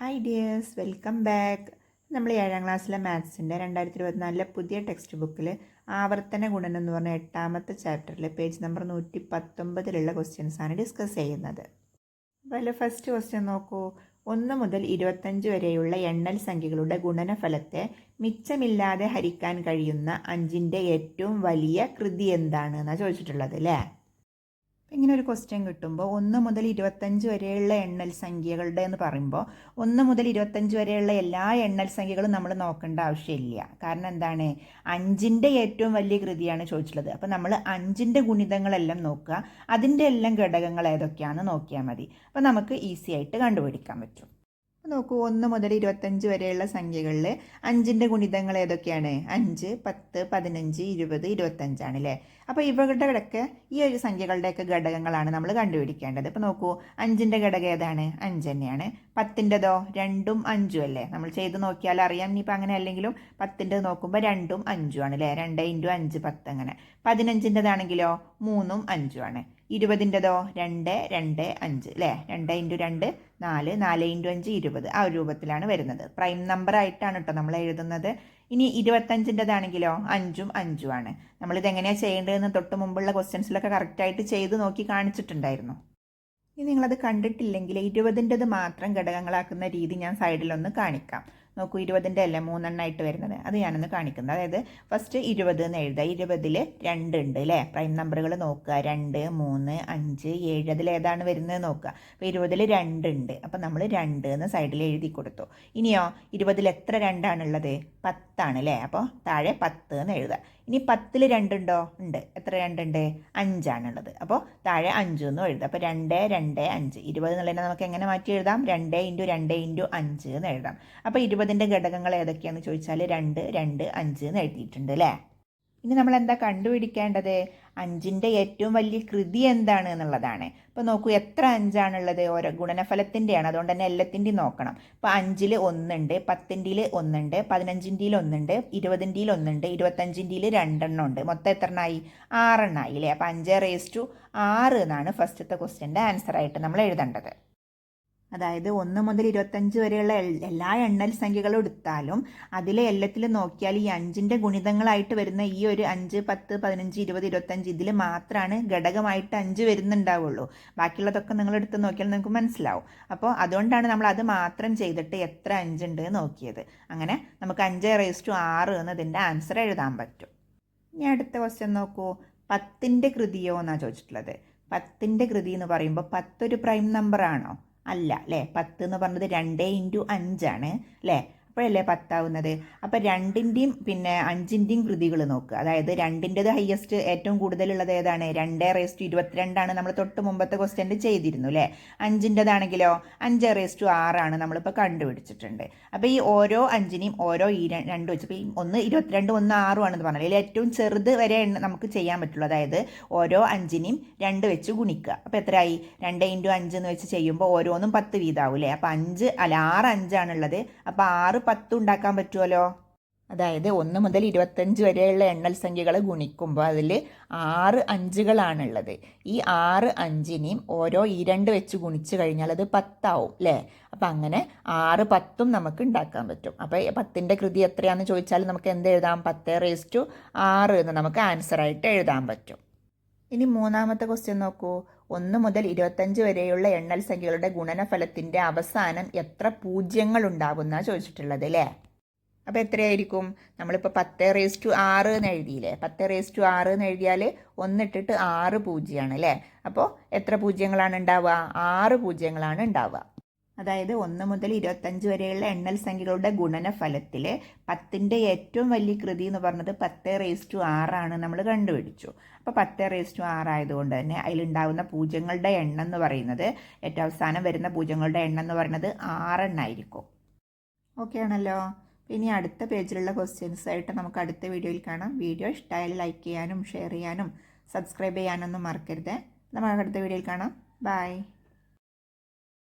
Hi dears, welcome back. നമ്മൾ 7ാം ക്ലാസ്സിലെ മാത്സിൻ്റെ 2024 പുതിയ ടെക്സ്റ്റ് ബുക്കിൽ ആവർത്തന ഗുണനം എന്ന് പറഞ്ഞ 8ാമത്തെ ചാപ്റ്ററിൽ പേജ് നമ്പർ 119 ക്വസ്റ്റ്യൻസാണ് ഡിസ്കസ് ചെയ്യുന്നത്. അപ്പോൾ അതിൽ ഫസ്റ്റ് ക്വസ്റ്റ്യൻ നോക്കൂ. 1 മുതൽ 25 വരെയുള്ള എണ്ണൽ സംഖ്യകളുടെ ഗുണനഫലത്തെ മിച്ചമില്ലാതെ ഹരിക്കാൻ കഴിയുന്ന 5ൻ്റെ ഏറ്റവും വലിയ കൃതി എന്താണ് എന്നാണ് ചോദിച്ചിട്ടുള്ളത് അല്ലേ. ഇങ്ങനെ ഒരു ക്വസ്റ്റ്യൻ കിട്ടുമ്പോൾ 1 മുതൽ 25 വരെയുള്ള എണ്ണൽ സംഖ്യകളുടെ എന്ന് പറയുമ്പോൾ 1 മുതൽ 25 വരെയുള്ള എല്ലാ എണ്ണൽ സംഖ്യകളും നമ്മൾ നോക്കേണ്ട ആവശ്യമില്ല. കാരണം എന്താണ്, 5ൻ്റെ ഏറ്റവും വലിയ കൃതിയാണ് ചോദിച്ചിട്ടുള്ളത്. അപ്പോൾ നമ്മൾ 5ൻ്റെ ഗുണിതങ്ങളെല്ലാം നോക്കുക, അതിൻ്റെ എല്ലാം ഘടകങ്ങൾ ഏതൊക്കെയാണെന്ന് നോക്കിയാൽ മതി. അപ്പോൾ നമുക്ക് ഈസി ആയിട്ട് കണ്ടുപിടിക്കാൻ പറ്റും. നോക്കൂ, 1 മുതൽ 25 വരെയുള്ള സംഖ്യകളിൽ 5ൻ്റെ ഗുണിതങ്ങൾ ഏതൊക്കെയാണ്? 5, 10, 15, 20, 25 ആണ് അല്ലേ. അപ്പോൾ ഇവരുടെയൊക്കെ ഈ ഒരു സംഖ്യകളുടെയൊക്കെ ഘടകങ്ങളാണ് നമ്മൾ കണ്ടുപിടിക്കേണ്ടത്. ഇപ്പോൾ നോക്കൂ, 5ൻ്റെ ഘടകം ഏതാണ്? 5 തന്നെയാണ്. 10ൻ്റെതോ 2ഉം 5ഉം അല്ലേ. നമ്മൾ ചെയ്ത് നോക്കിയാൽ അറിയാം. ഇനിയിപ്പോൾ അങ്ങനെ അല്ലെങ്കിലും 10ൻ്റെ നോക്കുമ്പോൾ 2ഉം 5ഉം ആണ് അല്ലേ. 2 × 5 10 അങ്ങനെ. 15ൻ്റെതാണെങ്കിലോ 3ഉം 5ഉം ആണ്. 20ൻ്റെതോ 2, 2, 5 അല്ലേ. 2 × 2 4, 4 × 5 20. ആ ഒരു രൂപത്തിലാണ് വരുന്നത്. പ്രൈം നമ്പർ ആയിട്ടാണ് കേട്ടോ നമ്മൾ എഴുതുന്നത്. ഇനി 25ൻ്റെതാണെങ്കിലോ 5ഉം 5ഉം ആണ്. നമ്മളിതെങ്ങനെയാണ് ചെയ്യേണ്ടതെന്ന് തൊട്ട് മുമ്പുള്ള ക്വസ്റ്റ്യൻസിലൊക്കെ കറക്റ്റായിട്ട് ചെയ്ത് നോക്കി കാണിച്ചിട്ടുണ്ടായിരുന്നു. ഇനി നിങ്ങളത് കണ്ടിട്ടില്ലെങ്കിൽ 20ൻ്റെത് മാത്രം ഘടകങ്ങളാക്കുന്ന രീതി ഞാൻ സൈഡിലൊന്ന് കാണിക്കാം. നോക്കൂ, 20ൻ്റെ അല്ലേ 3 എണ്ണമായിട്ട് വരുന്നത്, അത് ഞാനൊന്ന് കാണിക്കുന്നത്. അതായത് ഫസ്റ്റ് 20 എന്ന് എഴുതുക. 20ൽ 2 ഉണ്ട് അല്ലേ. പ്രൈം നമ്പറുകൾ നോക്കുക. 2, 3, 5, 7 അതിൽ ഏതാണ് വരുന്നത് നോക്കുക. അപ്പോൾ 20ൽ 2 ഉണ്ട്. അപ്പോൾ നമ്മൾ 2 എന്ന് സൈഡിൽ എഴുതി കൊടുത്തു. ഇനിയോ 20ൽ എത്ര 2 ആണുള്ളത്? 10 ആണ് അല്ലേ. അപ്പോൾ താഴെ 10 എന്ന് എഴുതുക. ഇനി 10ൽ 2 ഉണ്ടോ? ഉണ്ട്. എത്ര 2 ഉണ്ട്? 5 ആണുള്ളത്. അപ്പോൾ താഴെ 5 എന്നും എഴുതുക. അപ്പോൾ 2, 2, 5. 20 എന്നുള്ളതിനെ നമുക്ക് എങ്ങനെ മാറ്റി എഴുതാം? 2 × 2 × 5 എന്ന് എഴുതാം. അപ്പോൾ 20ൻ്റെ ഘടകങ്ങൾ ഏതൊക്കെയാണെന്ന് ചോദിച്ചാൽ 2, 2, 5 എന്ന് എഴുതിയിട്ടുണ്ട് അല്ലേ. ഇനി നമ്മൾ എന്താ കണ്ടുപിടിക്കേണ്ടത്? 5ൻ്റെ ഏറ്റവും വലിയ കൃതി എന്താണ് എന്നുള്ളതാണ്. ഇപ്പോൾ നോക്കൂ, എത്ര 5 ആണുള്ളത്? ഓരോ ഗുണനഫലത്തിൻ്റെയാണ്, അതുകൊണ്ട് തന്നെ എല്ലാത്തിൻ്റെയും നോക്കണം. ഇപ്പോൾ 5ൽ 1 ഉണ്ട്, 10ൻ്റെയിൽ 1 ഉണ്ട്, 15ൻ്റെയിൽ 1 ഉണ്ട്, 20ൻ്റെയിൽ 1 ഉണ്ട്, 25ൻ്റെയിൽ 2 എണ്ണം ഉണ്ട്. മൊത്തം എത്ര എണ്ണമായി? 6 എണ്ണമായി അല്ലേ. അപ്പോൾ 5/6 എന്നാണ് ഫസ്റ്റത്തെ ക്വസ്റ്റ്യൻ്റെ ആൻസറായിട്ട് നമ്മൾ എഴുതേണ്ടത്. അതായത് 1 മുതൽ 25 വരെയുള്ള എല്ലാ എണ്ണൽ സംഖ്യകളും എടുത്താലും അതിലെ എല്ലാത്തിലും നോക്കിയാൽ ഈ 5ൻ്റെ ഗുണിതങ്ങളായിട്ട് വരുന്ന ഈ ഒരു 5, 10, 15, 20, 25 ഇതിൽ മാത്രമാണ് ഘടകമായിട്ട് 5 വരുന്നുണ്ടാവുള്ളൂ. ബാക്കിയുള്ളതൊക്കെ നിങ്ങൾ എടുത്ത് നോക്കിയാൽ നിങ്ങൾക്ക് മനസ്സിലാവും. അപ്പോൾ അതുകൊണ്ടാണ് നമ്മൾ അത് മാത്രം ചെയ്തിട്ട് എത്ര 5 ഉണ്ട് നോക്കിയത്. അങ്ങനെ നമുക്ക് 5/6 എന്നതിൻ്റെ ആൻസർ എഴുതാൻ പറ്റും. ഇനി അടുത്ത ക്വസ്റ്റ്യൻ നോക്കൂ. 10ൻ്റെ കൃതിയോ എന്നാണ് ചോദിച്ചിട്ടുള്ളത്. 10ൻ്റെ കൃതി എന്ന് പറയുമ്പോൾ 10 ഒരു പ്രൈം നമ്പർ ആണോ? അല്ല അല്ലേ. 10 എന്ന് പറഞ്ഞത് 2 × 5 ആണ് അല്ലേ. അപ്പോഴല്ലേ 10 ആവുന്നത്. അപ്പോൾ 2ൻ്റെയും പിന്നെ 5ൻ്റെയും കൃതികൾ നോക്കുക. അതായത് 2ൻ്റെത് ഹയസ്റ്റ് ഏറ്റവും കൂടുതലുള്ളത് ഏതാണ്? 2/22 ആണ്. നമ്മൾ തൊട്ട് മുമ്പത്തെ ക്വസ്റ്റ്യൻ ചെയ്തിരുന്നു അല്ലേ. 5ൻ്റെതാണെങ്കിലോ 5/6 ആണ് നമ്മളിപ്പോൾ കണ്ടുപിടിച്ചിട്ടുണ്ട്. അപ്പോൾ ഈ ഓരോ 5നെയും ഓരോ ഈ 2 വെച്ച്, ഇപ്പോൾ ഈ 1 22 1 6 ആണെന്ന് പറഞ്ഞാൽ ഇതിൽ ഏറ്റവും ചെറുത് വരെ നമുക്ക് ചെയ്യാൻ പറ്റുള്ളൂ. അതായത് ഓരോ 5നെയും 2 വെച്ച് ഗുണിക്കുക. അപ്പോൾ എത്രയായി? 2 × 5 എന്ന് വെച്ച് ചെയ്യുമ്പോൾ ഓരോന്നും 10 വീതമാവും അല്ലേ. അപ്പോൾ 6 5 ആണുള്ളത്. അപ്പോൾ 6 10 ഉണ്ടാക്കാൻ പറ്റുമല്ലോ. അതായത് 1 മുതൽ 25 വരെയുള്ള എണ്ണൽ സംഖ്യകൾ ഗുണിക്കുമ്പോൾ അതിൽ 6 5കളാണുള്ളത്. ഈ 6 5നെയും ഓരോ ഈ 2 വെച്ച് ഗുണിച്ച് കഴിഞ്ഞാൽ അത് 10 ആവും അല്ലേ. അപ്പം അങ്ങനെ 6 10ഉം നമുക്ക് ഉണ്ടാക്കാൻ പറ്റും. അപ്പോൾ 10ൻ്റെ കൃതി എത്രയാണെന്ന് ചോദിച്ചാൽ നമുക്ക് എന്ത് എഴുതാം? 10/6 എന്ന് നമുക്ക് ആൻസറായിട്ട് എഴുതാൻ പറ്റും. ഇനി മൂന്നാമത്തെ ക്വസ്റ്റ്യൻ നോക്കൂ. 1 മുതൽ 25 വരെയുള്ള എണ്ണൽ സംഖ്യകളുടെ ഗുണനഫലത്തിൻ്റെ അവസാനം എത്ര പൂജ്യങ്ങൾ ഉണ്ടാകുമെന്നാണ് ചോദിച്ചിട്ടുള്ളത് അല്ലേ. അപ്പോൾ എത്രയായിരിക്കും? നമ്മളിപ്പോൾ 10/6 എന്ന് എഴുതിയില്ലേ. 10/6 എന്ന് എഴുതിയാൽ 1 ഇട്ടിട്ട് 6 പൂജ്യമാണ് അല്ലേ. അപ്പോൾ എത്ര പൂജ്യങ്ങളാണ് ഉണ്ടാവുക? 6 പൂജ്യങ്ങളാണ് ഉണ്ടാവുക. അതായത് 1 മുതൽ 25 വരെയുള്ള എണ്ണൽ സംഖ്യകളുടെ ഗുണനഫലത്തിൽ 10ൻ്റെ ഏറ്റവും വലിയ കൃതി എന്ന് പറഞ്ഞത് 10/6 ആണ് നമ്മൾ കണ്ടുപിടിച്ചു. അപ്പോൾ 10/6 ആയതുകൊണ്ട് തന്നെ അതിലുണ്ടാകുന്ന പൂജ്യങ്ങളുടെ എണ്ണം എന്ന് പറയുന്നത്, ഏറ്റവും അവസാനം വരുന്ന പൂജ്യങ്ങളുടെ എണ്ണം എന്ന് പറയുന്നത് 6 എണ്ണമായിരിക്കും. ഓക്കെ ആണല്ലോ. ഇനി അടുത്ത പേജിലുള്ള ക്വസ്റ്റ്യൻസ് ആയിട്ട് നമുക്ക് അടുത്ത വീഡിയോയിൽ കാണാം. വീഡിയോ ഇഷ്ടമായാൽ ലൈക്ക് ചെയ്യാനും ഷെയർ ചെയ്യാനും സബ്സ്ക്രൈബ് ചെയ്യാനൊന്നും മറക്കരുത്. നമുക്ക് അടുത്ത വീഡിയോയിൽ കാണാം. ബൈ.